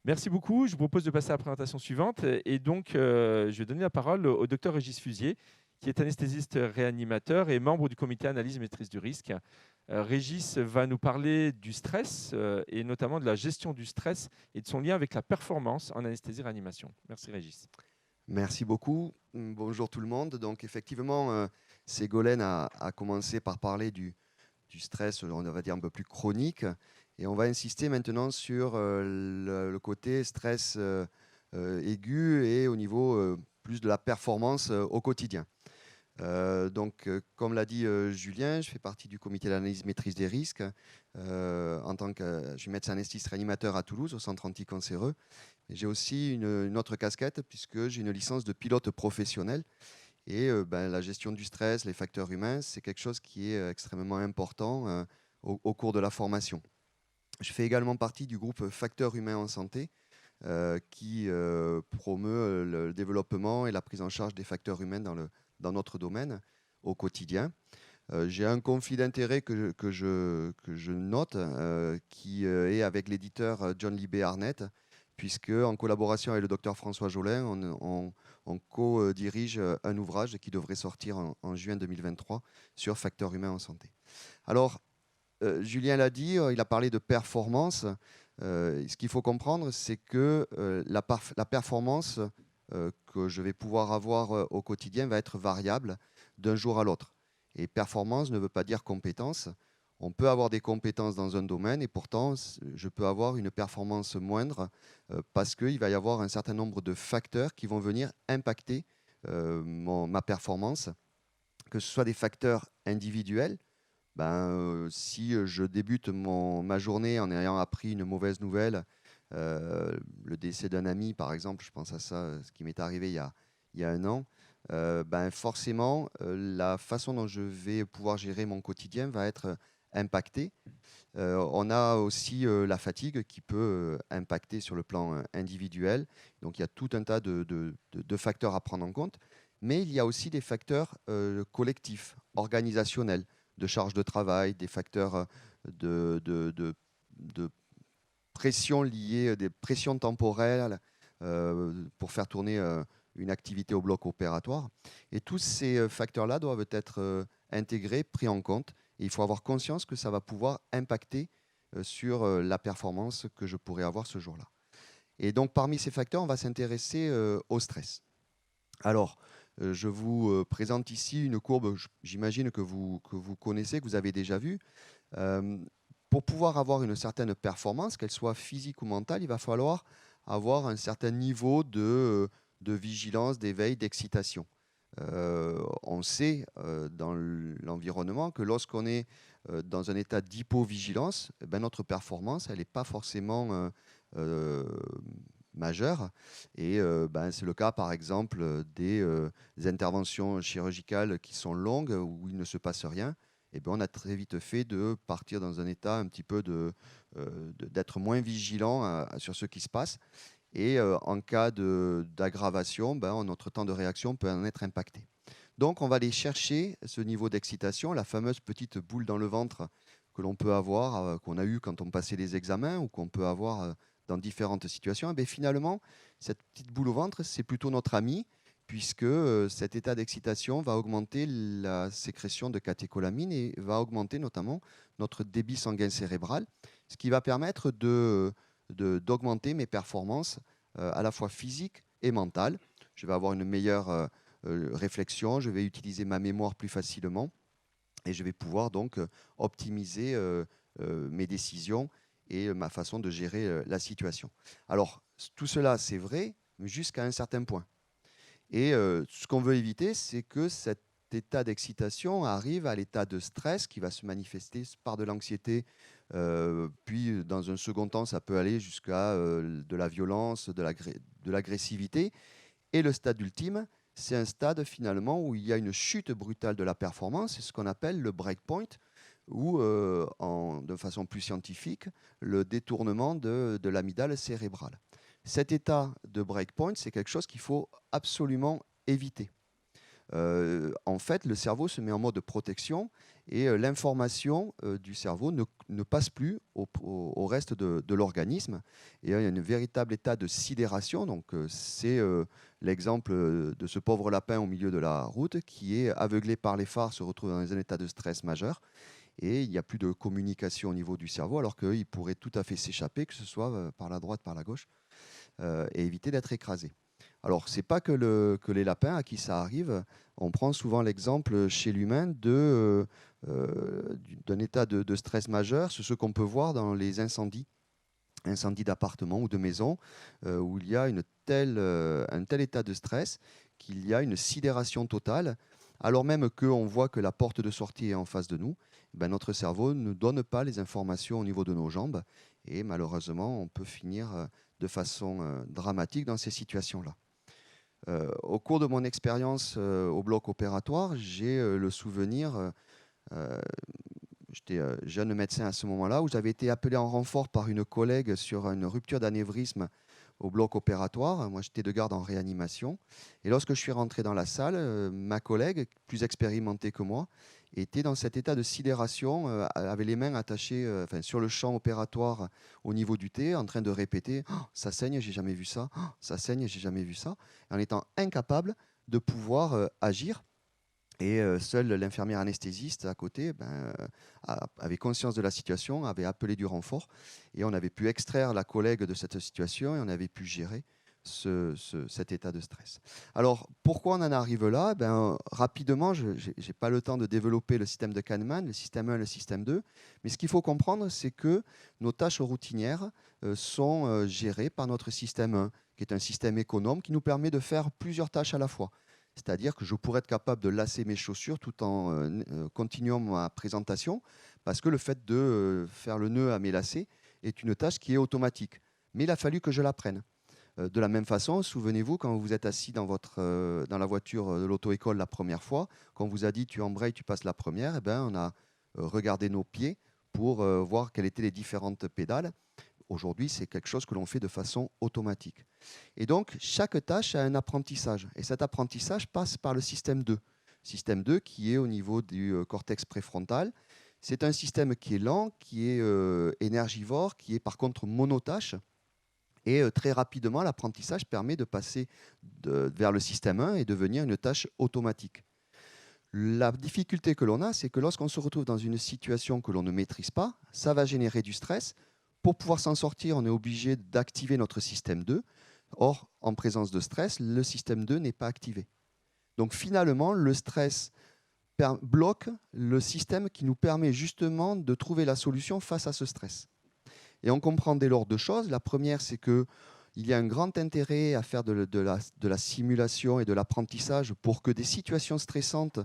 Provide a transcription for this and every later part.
Merci beaucoup. Je vous propose de passer à la présentation suivante. Et donc, je vais donner la parole au docteur Régis Fusier, qui est anesthésiste réanimateur et membre du comité analyse et maîtrise du risque. Régis va nous parler du stress et notamment de la gestion du stress et de son lien avec la performance en anesthésie-réanimation. Merci Régis. Merci beaucoup. Bonjour tout le monde. Donc effectivement, Ségolène a commencé par parler du stress, on va dire un peu plus chronique, et on va insister maintenant sur le côté stress aigu et au niveau plus de la performance au quotidien. Comme l'a dit Julien, je fais partie du comité d'analyse maîtrise des risques. Je suis médecin anesthésiste réanimateur à Toulouse, au centre anticancéreux. J'ai aussi une autre casquette, puisque j'ai une licence de pilote professionnel. Et la gestion du stress, les facteurs humains, c'est quelque chose qui est extrêmement important au cours de la formation. Je fais également partie du groupe Facteurs humains en santé, qui promeut le développement et la prise en charge des facteurs humains dans notre domaine au quotidien. J'ai un conflit d'intérêt que je note, qui est avec l'éditeur John Libé Arnett, puisque en collaboration avec le docteur François Jolin, on co-dirige un ouvrage qui devrait sortir en juin 2023 sur facteurs humains en santé. Alors, Julien l'a dit, il a parlé de performance. Ce qu'il faut comprendre, c'est que la performance que je vais pouvoir avoir au quotidien va être variable d'un jour à l'autre. Et performance ne veut pas dire compétence. On peut avoir des compétences dans un domaine et pourtant, je peux avoir une performance moindre parce qu'il va y avoir un certain nombre de facteurs qui vont venir impacter ma performance, que ce soit des facteurs individuels. Si je débute ma journée en ayant appris une mauvaise nouvelle, le décès d'un ami par exemple, je pense à ça, ce qui m'est arrivé il y a un an, forcément, la façon dont je vais pouvoir gérer mon quotidien va être impactée. On a aussi la fatigue qui peut impacter sur le plan individuel. Donc il y a tout un tas de facteurs à prendre en compte. Mais il y a aussi des facteurs collectifs, organisationnels, de charge de travail, des facteurs de pression liées, des pressions temporelles pour faire tourner une activité au bloc opératoire. Et tous ces facteurs-là doivent être intégrés, pris en compte. Et il faut avoir conscience que ça va pouvoir impacter sur la performance que je pourrais avoir ce jour-là. Et donc, parmi ces facteurs, on va s'intéresser au stress. Alors, je vous présente ici une courbe, j'imagine que vous connaissez, que vous avez déjà vue. Euh, pour pouvoir avoir une certaine performance, qu'elle soit physique ou mentale, il va falloir avoir un certain niveau de vigilance, d'éveil, d'excitation. On sait dans l'environnement que lorsqu'on est dans un état d'hypovigilance, notre performance, elle n'est pas forcément euh, majeure. Et c'est le cas, par exemple, des interventions chirurgicales qui sont longues, où il ne se passe rien. Et on a très vite fait de partir dans un état un petit peu d'être moins vigilant sur ce qui se passe. Et en cas d'aggravation, notre temps de réaction peut en être impacté. Donc, on va aller chercher ce niveau d'excitation, la fameuse petite boule dans le ventre que l'on peut avoir, qu'on a eu quand on passait les examens ou qu'on peut avoir dans différentes situations. Et finalement, cette petite boule au ventre, c'est plutôt notre ami, puisque cet état d'excitation va augmenter la sécrétion de catécholamine et va augmenter notamment notre débit sanguin cérébral, ce qui va permettre d'augmenter mes performances à la fois physiques et mentales. Je vais avoir une meilleure réflexion, je vais utiliser ma mémoire plus facilement et je vais pouvoir donc optimiser mes décisions et ma façon de gérer la situation. Alors, tout cela, c'est vrai, mais jusqu'à un certain point. Et ce qu'on veut éviter, c'est que cet état d'excitation arrive à l'état de stress qui va se manifester par de l'anxiété, puis dans un second temps, ça peut aller jusqu'à de la violence, de l'agressivité. Et le stade ultime, c'est un stade finalement où il y a une chute brutale de la performance, c'est ce qu'on appelle le breakpoint, ou de façon plus scientifique, le détournement de l'amygdale cérébrale. Cet état de breakpoint, c'est quelque chose qu'il faut absolument éviter. En fait, le cerveau se met en mode protection et l'information du cerveau ne passe plus au reste de l'organisme. Et il y a un véritable état de sidération. Donc, c'est l'exemple de ce pauvre lapin au milieu de la route qui est aveuglé par les phares, se retrouve dans un état de stress majeur. Et il n'y a plus de communication au niveau du cerveau, alors qu'il pourrait tout à fait s'échapper, que ce soit par la droite, par la gauche, et éviter d'être écrasé. Alors, ce n'est pas que les lapins à qui ça arrive. On prend souvent l'exemple chez l'humain d'un état de stress majeur. C'est ce qu'on peut voir dans les incendies d'appartements ou de maisons, où il y a un tel état de stress qu'il y a une sidération totale, alors même qu'on voit que la porte de sortie est en face de nous. Ben, notre cerveau ne donne pas les informations au niveau de nos jambes, et malheureusement, on peut finir de façon dramatique dans ces situations-là. Au cours de mon expérience au bloc opératoire, j'ai le souvenir, j'étais jeune médecin à ce moment-là, où j'avais été appelé en renfort par une collègue sur une rupture d'anévrisme au bloc opératoire. Moi, j'étais de garde en réanimation. Et lorsque je suis rentré dans la salle, ma collègue, plus expérimentée que moi, était dans cet état de sidération, avait les mains attachées sur le champ opératoire au niveau du T, en train de répéter « Oh, ça saigne, j'ai jamais vu ça. Oh, ça saigne, j'ai jamais vu ça », en étant incapable de pouvoir agir. Et seule l'infirmière anesthésiste à côté avait conscience de la situation, avait appelé du renfort, et on avait pu extraire la collègue de cette situation et on avait pu gérer cet état de stress. Alors, pourquoi on en arrive là? Rapidement, je n'ai pas le temps de développer le système de Kahneman, le système 1, le système 2, mais ce qu'il faut comprendre, c'est que nos tâches routinières sont gérées par notre système 1, qui est un système économe qui nous permet de faire plusieurs tâches à la fois. C'est-à-dire que je pourrais être capable de lasser mes chaussures tout en continuant ma présentation, parce que le fait de faire le nœud à mes lacets est une tâche qui est automatique. Mais il a fallu que je l'apprenne. De la même façon, souvenez-vous, quand vous êtes assis dans la voiture de l'auto-école la première fois, quand on vous a dit tu embrayes, tu passes la première, on a regardé nos pieds pour voir quelles étaient les différentes pédales. Aujourd'hui, c'est quelque chose que l'on fait de façon automatique. Et donc, chaque tâche a un apprentissage. Et cet apprentissage passe par le système 2. Système 2 qui est au niveau du cortex préfrontal. C'est un système qui est lent, qui est énergivore, qui est par contre monotâche. Et très rapidement, l'apprentissage permet de passer vers le système 1 et devenir une tâche automatique. La difficulté que l'on a, c'est que lorsqu'on se retrouve dans une situation que l'on ne maîtrise pas, ça va générer du stress. Pour pouvoir s'en sortir, on est obligé d'activer notre système 2. Or, en présence de stress, le système 2 n'est pas activé. Donc finalement, le stress bloque le système qui nous permet justement de trouver la solution face à ce stress. Et on comprend dès lors deux choses. La première, c'est qu'il y a un grand intérêt à faire de la simulation et de l'apprentissage pour que des situations stressantes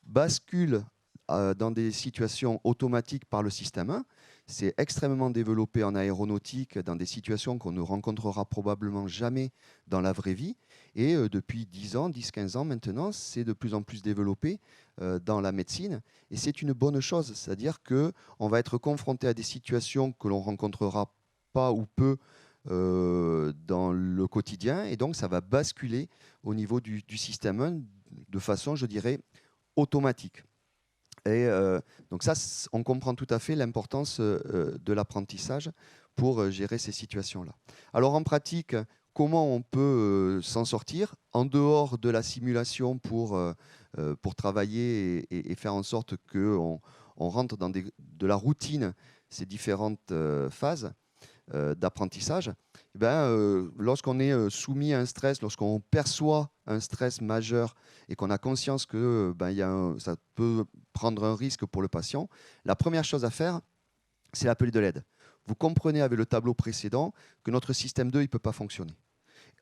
basculent dans des situations automatiques par le système 1. C'est extrêmement développé en aéronautique dans des situations qu'on ne rencontrera probablement jamais dans la vraie vie. Et depuis 10 ans, 10-15 ans maintenant, c'est de plus en plus développé dans la médecine. Et c'est une bonne chose, c'est-à-dire qu'on va être confronté à des situations que l'on rencontrera pas ou peu dans le quotidien. Et donc, ça va basculer au niveau du système 1 de façon, je dirais, automatique. Et donc ça, on comprend tout à fait l'importance de l'apprentissage pour gérer ces situations-là. Alors en pratique, comment on peut s'en sortir en dehors de la simulation pour travailler et faire en sorte qu'on rentre dans de la routine, ces différentes phases d'apprentissage? Lorsqu'on est soumis à un stress, lorsqu'on perçoit un stress majeur et qu'on a conscience que ça peut prendre un risque pour le patient, la première chose à faire, c'est l'appeler de l'aide. Vous comprenez avec le tableau précédent que notre système 2 ne peut pas fonctionner.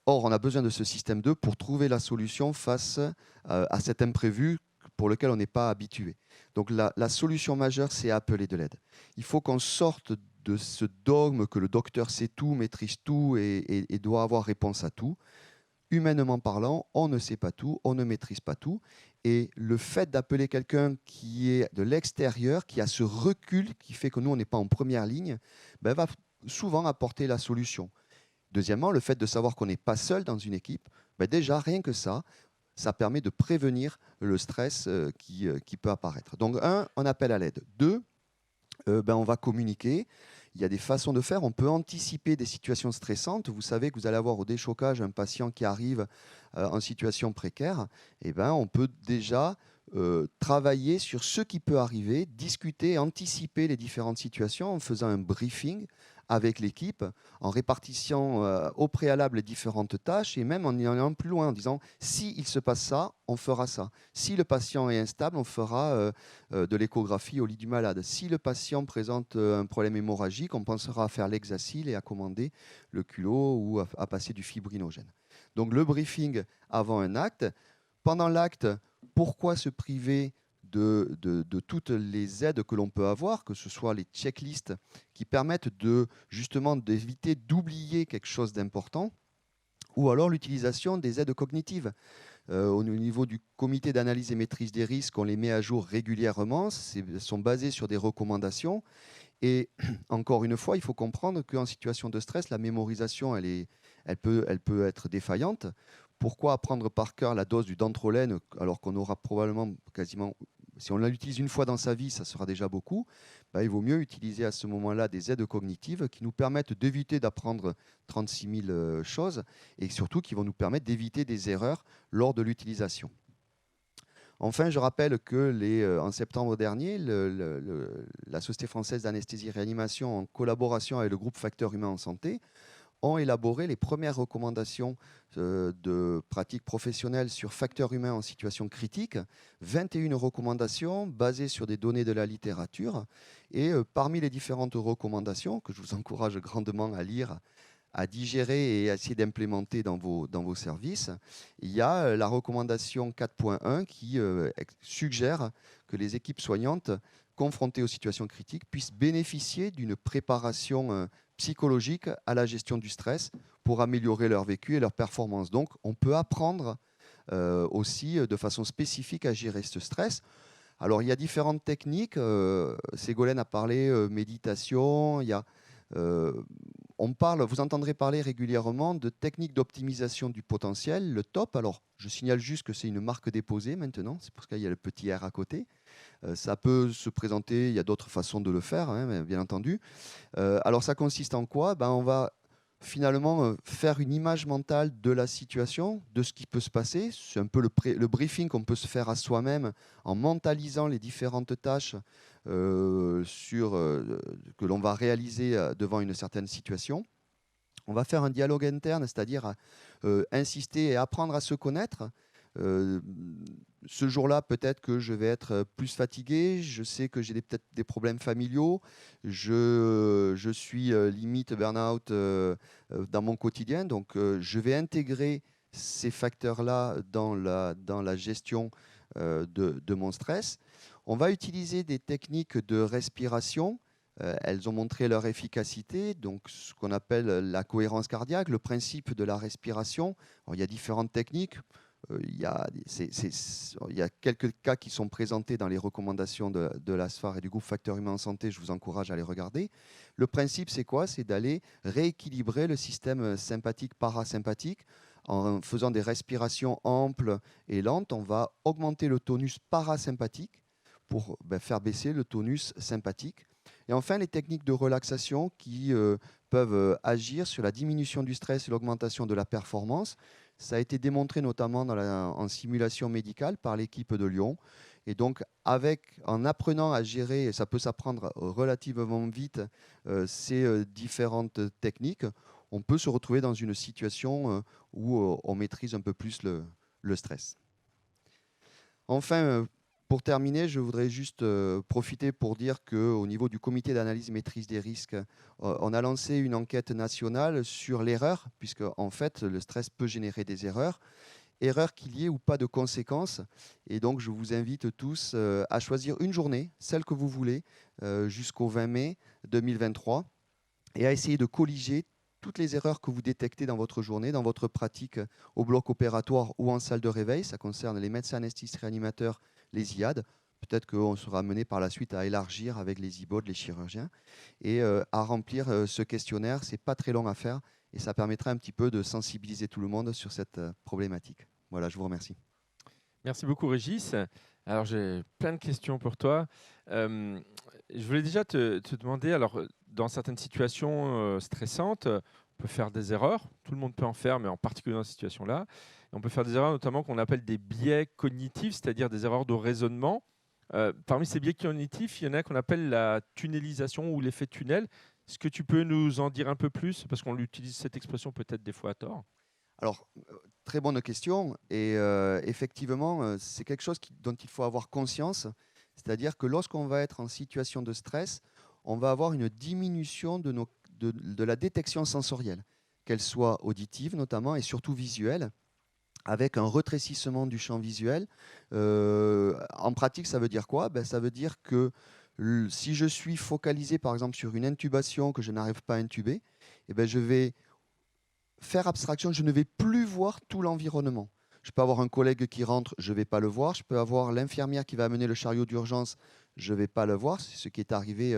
Or, on a besoin de ce système 2 pour trouver la solution face à cet imprévu pour lequel on n'est pas habitué. Donc la solution majeure, c'est appeler de l'aide. Il faut qu'on sorte de ce dogme que le docteur sait tout, maîtrise tout et doit avoir réponse à tout. Humainement parlant, on ne sait pas tout, on ne maîtrise pas tout. Et le fait d'appeler quelqu'un qui est de l'extérieur, qui a ce recul qui fait que nous, on n'est pas en première ligne, va souvent apporter la solution. Deuxièmement, le fait de savoir qu'on n'est pas seul dans une équipe, déjà rien que ça, ça permet de prévenir le stress qui peut apparaître. Donc, on appelle à l'aide. 2, on va communiquer. Il y a des façons de faire. On peut anticiper des situations stressantes. Vous savez que vous allez avoir au déchocage un patient qui arrive en situation précaire. On peut déjà travailler sur ce qui peut arriver, discuter, anticiper les différentes situations en faisant un briefing avec l'équipe, en répartissant au préalable les différentes tâches et même en y allant plus loin en disant s'il se passe ça, on fera ça. Si le patient est instable, on fera de l'échographie au lit du malade. Si le patient présente un problème hémorragique, on pensera à faire l'hexacyle et à commander le culot ou à passer du fibrinogène. Donc le briefing avant un acte. Pendant l'acte, pourquoi se priver de toutes les aides que l'on peut avoir, que ce soit les checklists qui permettent justement d'éviter d'oublier quelque chose d'important, ou alors l'utilisation des aides cognitives. Au niveau du comité d'analyse et maîtrise des risques, on les met à jour régulièrement, elles sont basées sur des recommandations. Et encore une fois, il faut comprendre qu'en situation de stress, la mémorisation, elle peut être défaillante. Pourquoi apprendre par cœur la dose du dantrolène alors qu'on aura probablement quasiment, si on l'utilise une fois dans sa vie, ça sera déjà beaucoup. Il vaut mieux utiliser à ce moment-là des aides cognitives qui nous permettent d'éviter d'apprendre 36 000 choses et surtout qui vont nous permettre d'éviter des erreurs lors de l'utilisation. Enfin, je rappelle que en septembre dernier, la Société française d'anesthésie et réanimation, en collaboration avec le groupe Facteurs humains en santé, ont élaboré les premières recommandations de pratiques professionnelles sur facteurs humains en situation critique, 21 recommandations basées sur des données de la littérature. Et parmi les différentes recommandations, que je vous encourage grandement à lire, à digérer et à essayer d'implémenter dans vos services, il y a la recommandation 4.1 qui suggère que les équipes soignantes confrontées aux situations critiques puissent bénéficier d'une préparation psychologique à la gestion du stress pour améliorer leur vécu et leur performance. Donc, on peut apprendre aussi de façon spécifique à gérer ce stress. Alors, il y a différentes techniques. Ségolène a parlé méditation. Il y a, vous entendrez parler régulièrement de techniques d'optimisation du potentiel, le TOP. Alors, je signale juste que c'est une marque déposée maintenant. C'est pour ça qu'il y a le petit R à côté. Ça peut se présenter, il y a d'autres façons de le faire, hein, bien entendu. Alors ça consiste en quoi ? On va finalement faire une image mentale de la situation, de ce qui peut se passer. C'est un peu le briefing qu'on peut se faire à soi-même en mentalisant les différentes tâches que l'on va réaliser devant une certaine situation. On va faire un dialogue interne, c'est-à-dire insister et apprendre à se connaître. Ce jour-là, peut-être que je vais être plus fatigué, je sais que j'ai peut-être des problèmes familiaux, je suis limite burn-out dans mon quotidien, donc je vais intégrer ces facteurs-là dans la gestion de mon stress. On va utiliser des techniques de respiration. Elles ont montré leur efficacité, donc ce qu'on appelle la cohérence cardiaque, le principe de la respiration. Alors, il y a différentes techniques. Il y a quelques cas qui sont présentés dans les recommandations de l'ASFAR et du groupe Facteurs humains en santé. Je vous encourage à les regarder. Le principe, c'est quoi ? C'est d'aller rééquilibrer le système sympathique-parasympathique. En faisant des respirations amples et lentes, on va augmenter le tonus parasympathique pour faire baisser le tonus sympathique. Et enfin, les techniques de relaxation qui peuvent agir sur la diminution du stress et l'augmentation de la performance. Ça a été démontré notamment en simulation médicale par l'équipe de Lyon. Et donc, en apprenant à gérer, et ça peut s'apprendre relativement vite, ces différentes techniques, on peut se retrouver dans une situation où on maîtrise un peu plus le stress. Enfin, pour terminer, je voudrais juste profiter pour dire qu'au niveau du comité d'analyse et maîtrise des risques, on a lancé une enquête nationale sur l'erreur, puisque en fait, le stress peut générer des erreurs qu'il y ait ou pas de conséquences. Et donc, je vous invite tous à choisir une journée, celle que vous voulez, jusqu'au 20 mai 2023, et à essayer de colliger toutes les erreurs que vous détectez dans votre journée, dans votre pratique au bloc opératoire ou en salle de réveil. Ça concerne les médecins anesthésistes réanimateurs, les IAD. Peut-être qu'on sera amené par la suite à élargir avec les IBOD, les chirurgiens, et à remplir ce questionnaire. Ce n'est pas très long à faire et ça permettra un petit peu de sensibiliser tout le monde sur cette problématique. Voilà, je vous remercie. Merci beaucoup, Régis. Alors, j'ai plein de questions pour toi. Je voulais déjà te demander, alors, dans certaines situations stressantes, on peut faire des erreurs. Tout le monde peut en faire, mais en particulier dans cette situation-là. Et on peut faire des erreurs, notamment qu'on appelle des biais cognitifs, c'est-à-dire des erreurs de raisonnement. Parmi ces biais cognitifs, il y en a qu'on appelle la tunnelisation ou l'effet tunnel. Est-ce que tu peux nous en dire un peu plus? Parce qu'on utilise cette expression peut-être des fois à tort. Alors, très bonne question. Et effectivement, c'est quelque chose dont il faut avoir conscience. C'est-à-dire que lorsqu'on va être en situation de stress, on va avoir une diminution de la détection sensorielle, qu'elle soit auditive notamment et surtout visuelle, avec un rétrécissement du champ visuel. En pratique, ça veut dire quoi? Ben, ça veut dire que si je suis focalisé par exemple sur une intubation que je n'arrive pas à intuber, eh ben, je vais faire abstraction, je ne vais plus voir tout l'environnement. Je peux avoir un collègue qui rentre, je ne vais pas le voir. Je peux avoir l'infirmière qui va amener le chariot d'urgence, je ne vais pas le voir. C'est ce qui est arrivé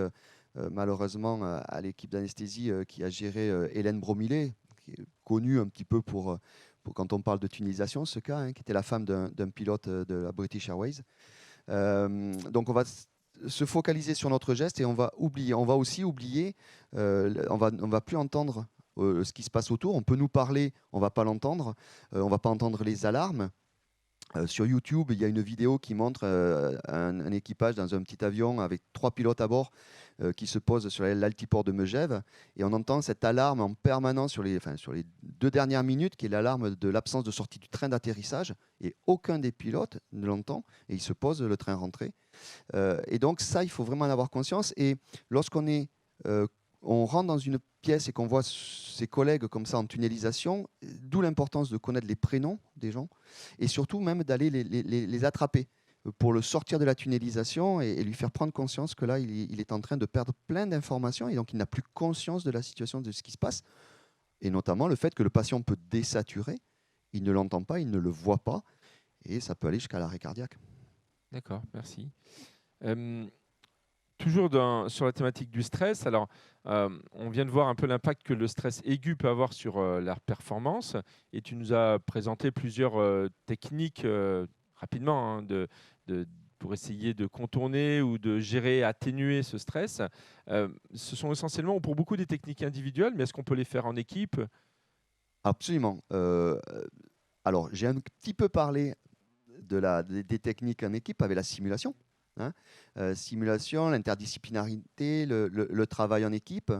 malheureusement à l'équipe d'anesthésie qui a géré Hélène Bromilet, qui est connue un petit peu pour quand on parle de tunnelisation, ce cas, hein, qui était la femme d'un pilote de la British Airways. Donc on va se focaliser sur notre geste et on va oublier. On va aussi oublier, on va plus entendre ce qui se passe autour. On peut nous parler, on ne va pas l'entendre, on ne va pas entendre les alarmes. Sur YouTube, il y a une vidéo qui montre un équipage dans un petit avion avec 3 pilotes à bord qui se posent sur l'altiport de Megève et on entend cette alarme en permanence sur les 2 dernières minutes qui est l'alarme de l'absence de sortie du train d'atterrissage et aucun des pilotes ne l'entend et ils se posent le train rentré. Et donc ça, il faut vraiment en avoir conscience et lorsqu'on est on rentre dans une pièce et qu'on voit ses collègues comme ça en tunnelisation, d'où l'importance de connaître les prénoms des gens et surtout même d'aller les attraper pour le sortir de la tunnelisation et lui faire prendre conscience que là, il est en train de perdre plein d'informations et donc il n'a plus conscience de la situation, de ce qui se passe et notamment le fait que le patient peut désaturer, il ne l'entend pas, il ne le voit pas et ça peut aller jusqu'à l'arrêt cardiaque. D'accord, merci. Toujours sur la thématique du stress, alors on vient de voir un peu l'impact que le stress aigu peut avoir sur la performance et tu nous as présenté plusieurs techniques rapidement hein, pour essayer de contourner ou de gérer, atténuer ce stress. Ce sont essentiellement pour beaucoup des techniques individuelles, mais est-ce qu'on peut les faire en équipe? Absolument. Alors, j'ai un petit peu parlé des techniques en équipe avec la simulation. Hein. Simulation, l'interdisciplinarité, le travail en équipe.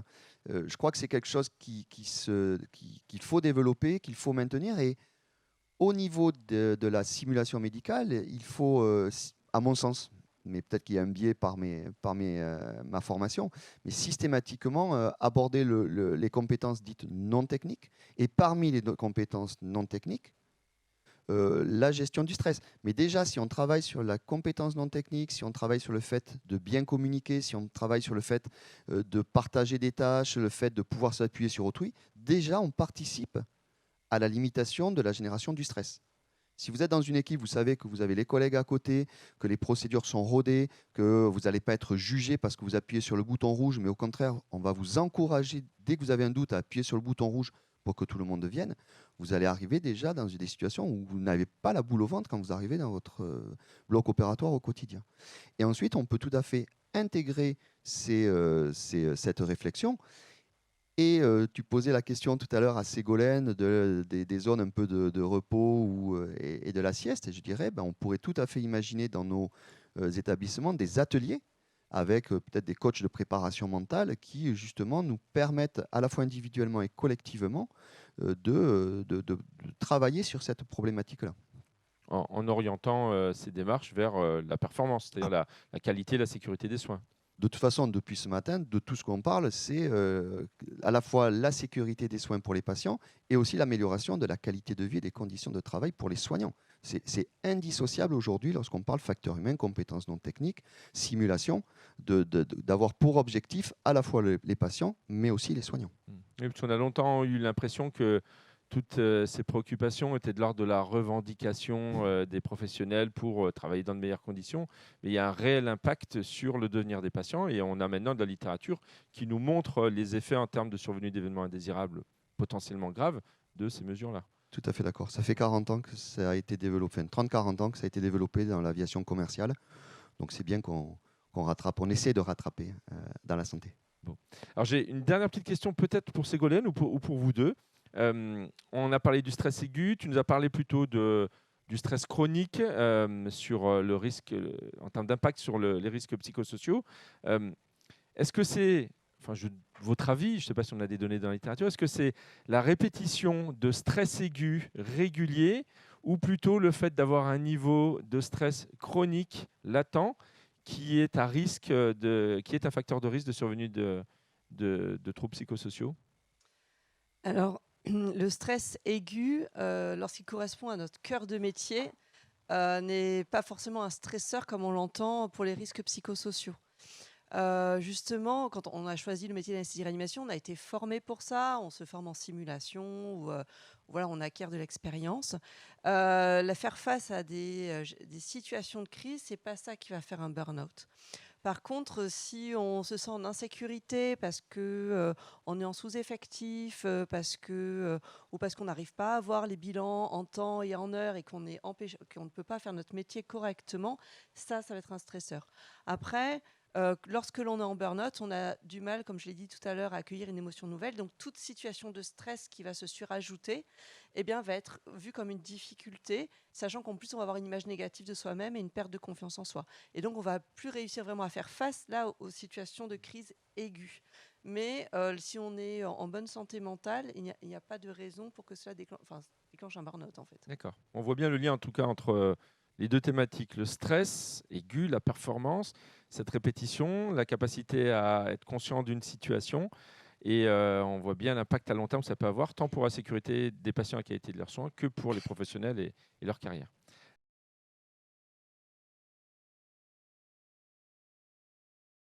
Je crois que c'est quelque chose qu'il faut développer, qu'il faut maintenir. Et au niveau de la simulation médicale, il faut, à mon sens, mais peut-être qu'il y a un biais ma formation, mais systématiquement aborder les compétences dites non techniques. Et parmi les compétences non techniques, la gestion du stress. Mais déjà, si on travaille sur la compétence non technique, si on travaille sur le fait de bien communiquer, si on travaille sur le fait de partager des tâches, le fait de pouvoir s'appuyer sur autrui, déjà, on participe à la limitation de la génération du stress. Si vous êtes dans une équipe, vous savez que vous avez les collègues à côté, que les procédures sont rodées, que vous n'allez pas être jugé parce que vous appuyez sur le bouton rouge, mais au contraire, on va vous encourager, dès que vous avez un doute, à appuyer sur le bouton rouge pour que tout le monde vienne. Vous allez arriver déjà dans des situations où vous n'avez pas la boule au ventre quand vous arrivez dans votre bloc opératoire au quotidien. Et ensuite, on peut tout à fait intégrer cette réflexion. Et tu posais la question tout à l'heure à Ségolène des zones un peu de repos et de la sieste. Et je dirais, on pourrait tout à fait imaginer dans nos établissements des ateliers avec peut-être des coachs de préparation mentale qui justement nous permettent à la fois individuellement et collectivement de travailler sur cette problématique-là. En orientant ces démarches vers la performance, c'est-à-dire la qualité, la sécurité des soins. De toute façon, depuis ce matin, de tout ce qu'on parle, c'est à la fois la sécurité des soins pour les patients et aussi l'amélioration de la qualité de vie et des conditions de travail pour les soignants. C'est indissociable aujourd'hui lorsqu'on parle facteur humain, compétences non techniques, simulation, d'avoir pour objectif à la fois les patients, mais aussi les soignants. Oui, parce qu'on a longtemps eu l'impression que toutes ces préoccupations étaient de l'ordre de la revendication des professionnels pour travailler dans de meilleures conditions. Mais il y a un réel impact sur le devenir des patients et on a maintenant de la littérature qui nous montre les effets en termes de survenue d'événements indésirables potentiellement graves de ces mesures-là. Tout à fait d'accord. Ça fait 40 ans que ça a été développé, enfin 30-40 ans que ça a été développé dans l'aviation commerciale. Donc c'est bien qu'on rattrape, on essaie de rattraper dans la santé. Bon. Alors j'ai une dernière petite question peut-être pour Ségolène ou pour vous deux. On a parlé du stress aigu, tu nous as parlé plutôt du stress chronique sur le risque, en termes d'impact sur les risques psychosociaux. Est-ce que c'est, votre avis, je ne sais pas si on a des données dans la littérature, est-ce que c'est la répétition de stress aigu régulier ou plutôt le fait d'avoir un niveau de stress chronique latent qui est qui est un facteur de risque de survenue de troubles psychosociaux? Alors, le stress aigu, lorsqu'il correspond à notre cœur de métier, n'est pas forcément un stresseur comme on l'entend pour les risques psychosociaux. Justement, quand on a choisi le métier d'anesthésie-réanimation, on a été formé pour ça. On se forme en simulation, ou voilà, on acquiert de l'expérience. Faire face à des situations de crise, c'est pas ça qui va faire un burn-out. Par contre, si on se sent en insécurité parce que on est en sous-effectif, ou parce qu'on n'arrive pas à voir les bilans en temps et en heure et qu'on ne peut pas faire notre métier correctement, ça va être un stresseur. Après, lorsque l'on est en burn-out, on a du mal, comme je l'ai dit tout à l'heure, à accueillir une émotion nouvelle. Donc, toute situation de stress qui va se surajouter va être vue comme une difficulté, sachant qu'en plus, on va avoir une image négative de soi-même et une perte de confiance en soi. Et donc, on va plus réussir vraiment à faire face là aux situations de crise aiguë. Mais si on est en bonne santé mentale, il n'y a pas de raison pour que cela déclenche un burn-out, en fait. D'accord. On voit bien le lien en tout cas entre les deux thématiques, le stress aigu, la performance, cette répétition, la capacité à être conscient d'une situation. Et on voit bien l'impact à long terme que ça peut avoir, tant pour la sécurité des patients et la qualité de leurs soins que pour les professionnels et leur carrière.